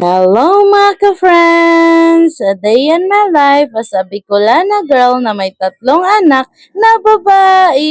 Hello mga ka-friends! A day in my life as a Bicolana girl na may 3 anak na babae.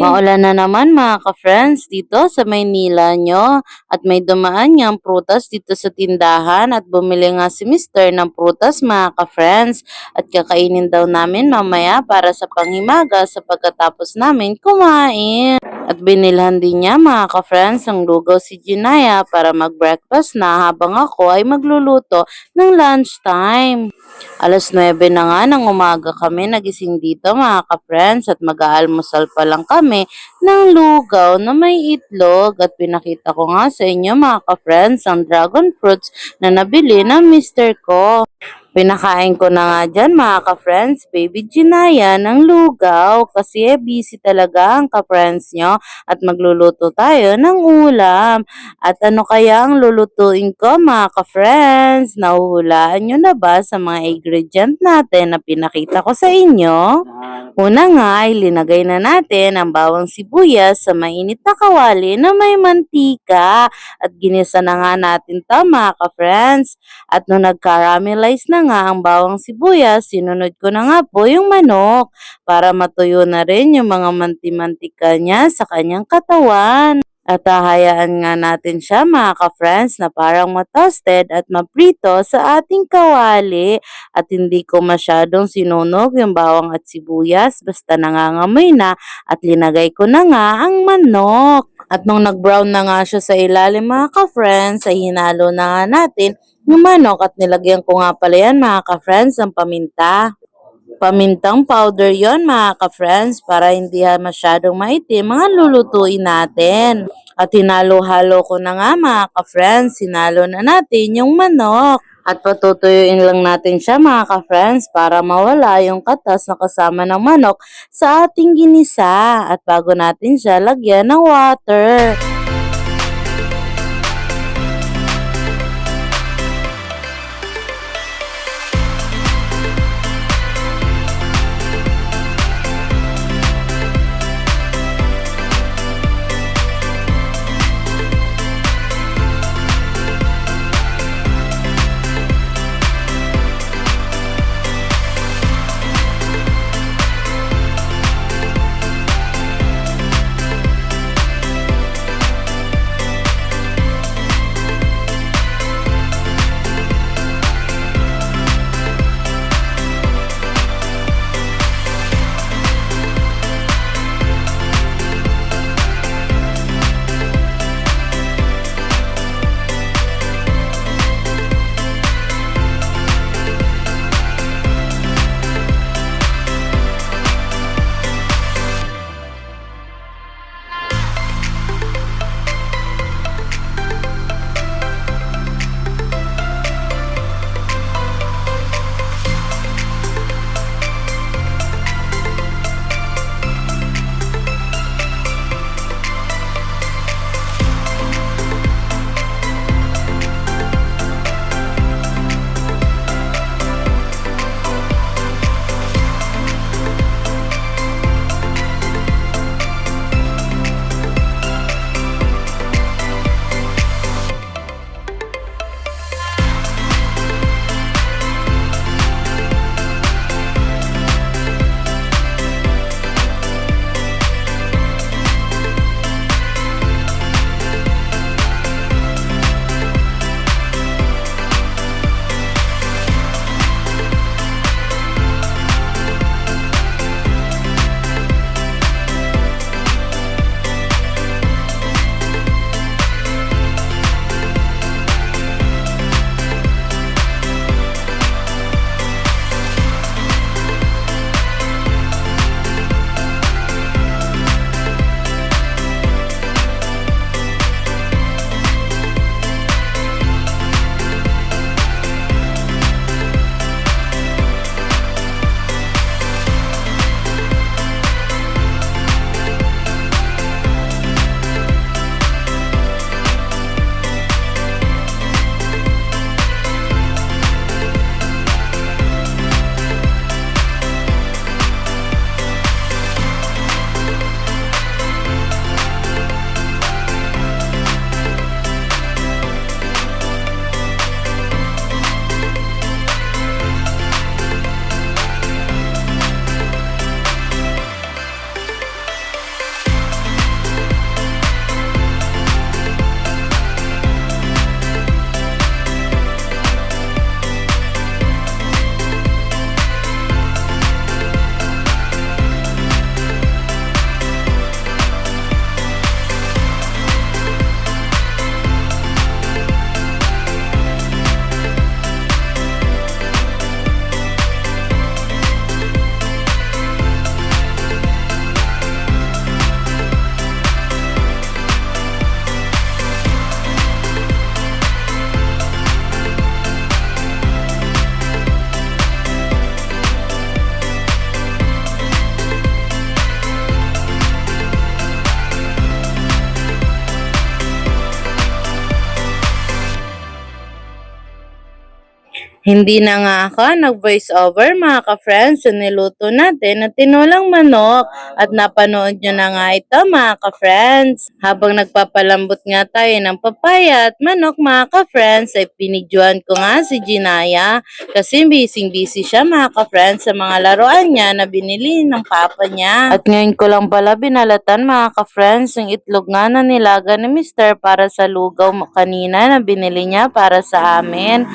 Maulan na naman mga ka-friends dito sa Maynila nyo at may dumaan niyang prutas dito sa tindahan at bumili nga si Mr. ng prutas mga ka-friends at kakainin daw namin mamaya para sa panghimaga sa pagkatapos namin kumain. At binilhan din niya mga ka-friends ang lugaw si Jinaya para mag-breakfast na habang ako ay magluluto ng lunchtime. Alas 9 na nga ng umaga kami nagising dito mga ka-friends at mag-aalmusal pa lang kami ng lugaw na may itlog at pinakita ko nga sa inyo mga ka-friends ang dragon fruits na nabili ng mister ko. Pinakain ko na nga dyan mga ka-friends, baby Jinaya ng lugaw kasi busy talaga ang ka-friends nyo at magluluto tayo ng ulam. At ano kaya ang lulutuin ko mga ka-friends? Nahuhulaan nyo na ba sa mga ingredient natin na pinakita ko sa inyo? Una nga ay linagay na natin ang bawang sibuyas sa mainit na kawali na may mantika at ginisa na nga natin ito mga ka-friends. At nung nag-caramelize na nga ang bawang sibuyas, sinunod ko na nga po yung manok para matuyo na rin yung mga manti-mantika niya sa kanyang katawan. At hahayaan nga natin siya mga ka-friends na parang ma-toasted at maprito sa ating kawali at hindi ko masyadong sinunog yung bawang at sibuyas basta nangangamoy na at linagay ko na nga ang manok. At nung nag-brown na nga siya sa ilalim mga ka-friends ay hinalo na nga natin yung manok at nilagyan ko nga pala yan mga ka-friends ng paminta. Pamintang powder yon mga ka-friends para hindi masyadong maitim mga lulutuin natin. At hinalo-halo ko na nga mga ka-friends, hinalo na natin yung manok. At patutuyuin lang natin siya mga ka-friends para mawala yung katas na kasama ng manok sa ating ginisa. At bago natin siya lagyan ng water. Hindi na nga ako nag-voice over mga ka-friends sa niluto natin na tinulang manok at napanood nyo na nga ito mga ka-friends. Habang nagpapalambot nga tayo ng papaya at manok mga ka-friends ay pinidyoan ko nga si Jinaya kasi busy siya mga ka-friends sa mga laruan niya na binili ng papa niya. At ngayon ko lang pala binalatan mga ka-friends yung itlog nga na nilaga ni Mr. para sa lugaw kanina na binili niya para sa amin.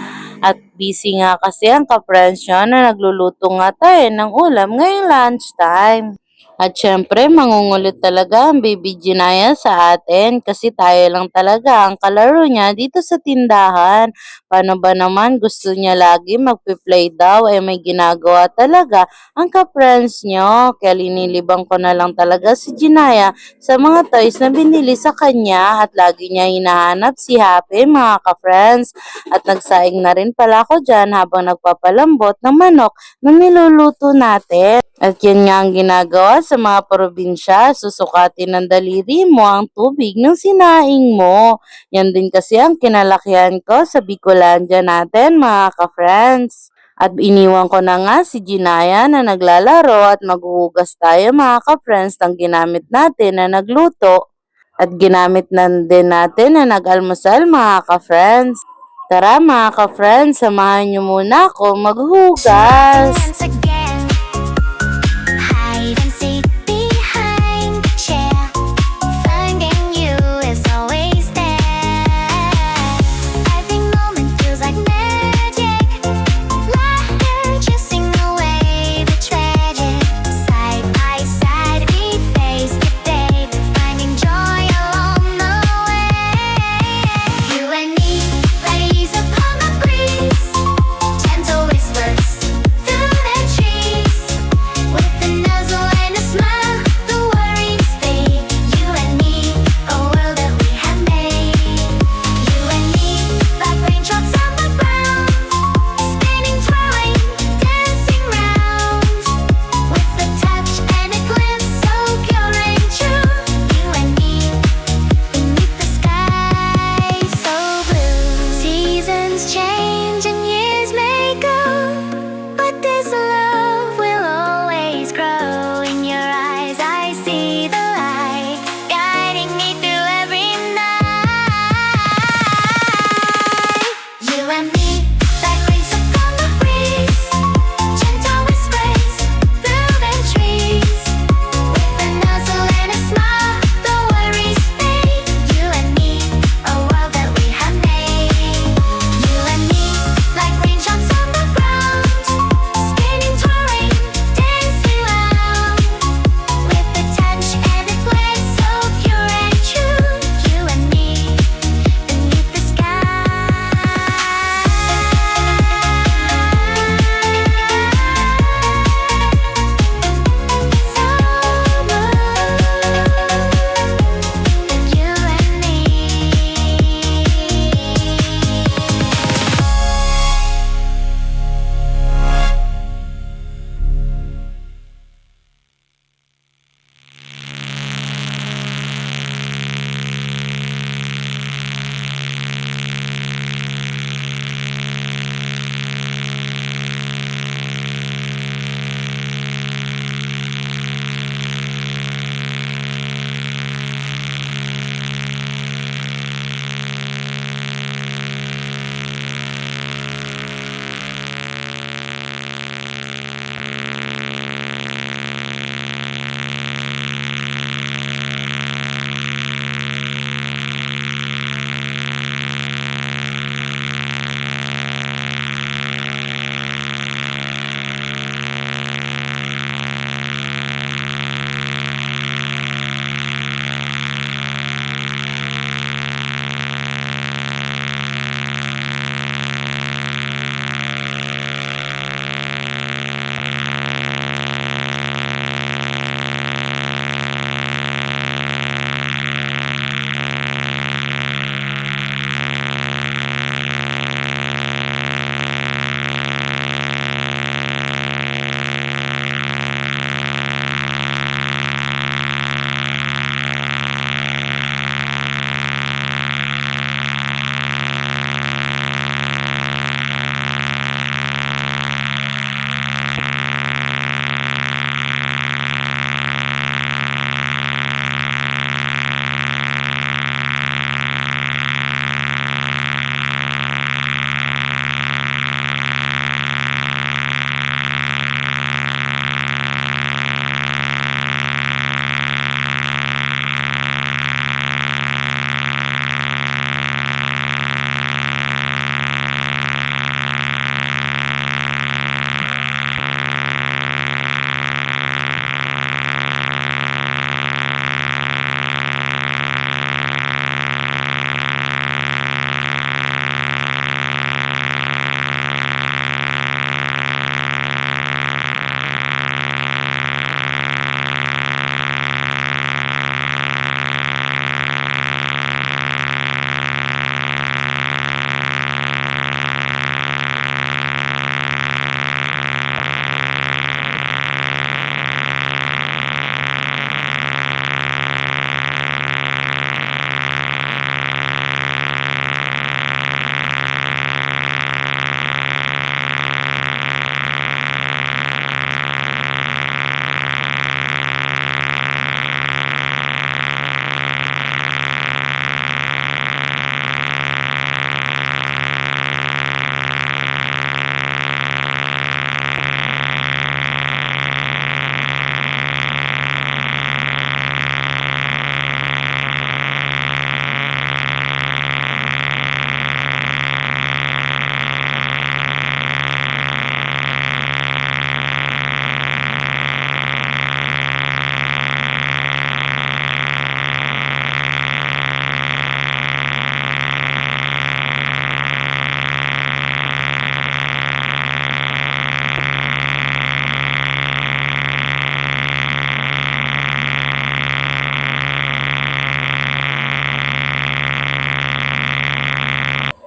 At busy nga kasi ang ka-friends niya na nagluluto nga tayo ng ulam ngayong lunchtime. At syempre, mangungulit talaga ang baby Jinaya sa atin kasi tayo lang talaga ang kalaro niya dito sa tindahan. Paano ba naman gusto niya lagi magpi-play daw may ginagawa talaga ang ka-friends niyo. Kaya linilibang ko na lang talaga si Jinaya sa mga toys na binili sa kanya at lagi niya hinahanap si Happy mga ka-friends. At nagsaing na rin pala ako dyan habang nagpapalambot ng manok na niluluto natin. At yan nga ang ginagawa sa mga probinsya, susukatin ng daliri mo ang tubig ng sinaing mo. Yan din kasi ang kinalakihan ko sa Bicolandia natin mga ka-friends. At iniwan ko na nga si Jinaya na naglalaro at maghuhugas tayo mga ka-friends ng ginamit natin na nagluto. At ginamit na din natin na nag-almusal mga ka-friends. Tara mga ka-friends, samahan niyo muna ako maghugas. Hide and seek behind the chair. Finding you is always there. Every moment feels like magic. Laughter chasing away the tragic. Side by side we face the day, finding joy along the way. You and me, rays upon the breeze. Gentle whispers through the trees. With a nuzzle and a smile, the worries fade. You and me, a world that we have made. You and me, like raindrops on the ground, spinning, twirling, dancing round. With a touch and a glance so pure and true. You and me, beneath the sky so blue. Seasons change and years may go, but this love will always grow. In your eyes I see the light, guiding me through every night. You and me, like rays upon the breeze. Gentle whispers through the trees. With a nuzzle and a smile, the worries fade. You and me, a world that we have made. You and me,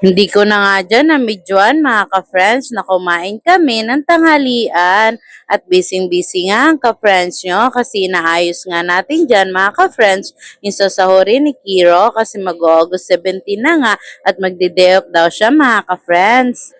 Hindi ko na nga dyan na-videoan mga ka-friends na kumain kami ng tanghalian at busy-busy nga ang ka-friends nyo kasi naayos nga natin dyan mga ka-friends yung sasahurin ni Kiro kasi mag-August 17 na nga at magde-day off daw siya mga ka-friends.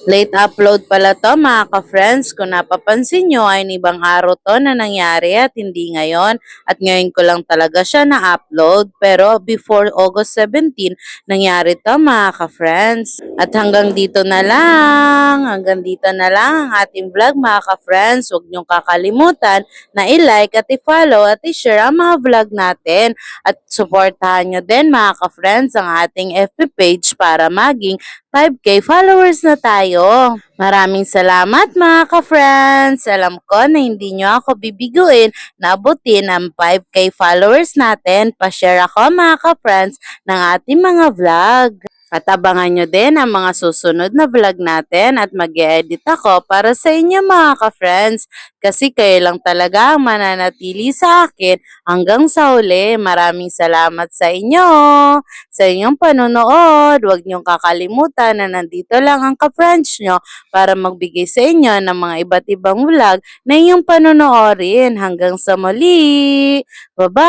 Late upload pala to mga ka-friends. Kung napapansin nyo ay ibang araw to na nangyari at hindi ngayon. At ngayon ko lang talaga siya na-upload. Pero before August 17, nangyari to mga ka-friends. At hanggang dito na lang. Hanggang dito na lang ang ating vlog mga ka-friends. Huwag niyong kakalimutan na i-like at i-follow at i-share ang mga vlog natin. At supportahan nyo din mga ka-friends ang ating FB page para maging 5K followers na tayo. Maraming salamat mga ka-friends. Alam ko na hindi nyo ako bibiguin na abutin ang 5K followers natin. Pa-share ako mga ka-friends ng ating mga vlog. At abangan nyo din ang mga susunod na vlog natin at mag-edit ako para sa inyo mga ka-friends. Kasi kayo lang talaga ang mananatili sa akin hanggang sa huli. Maraming salamat sa inyo. Sa inyong panonood. Huwag niyong kakalimutan na nandito lang ang ka-friends nyo para magbigay sa inyo ng mga iba't ibang vlog na inyong panonoorin. Hanggang sa muli. Bye-bye!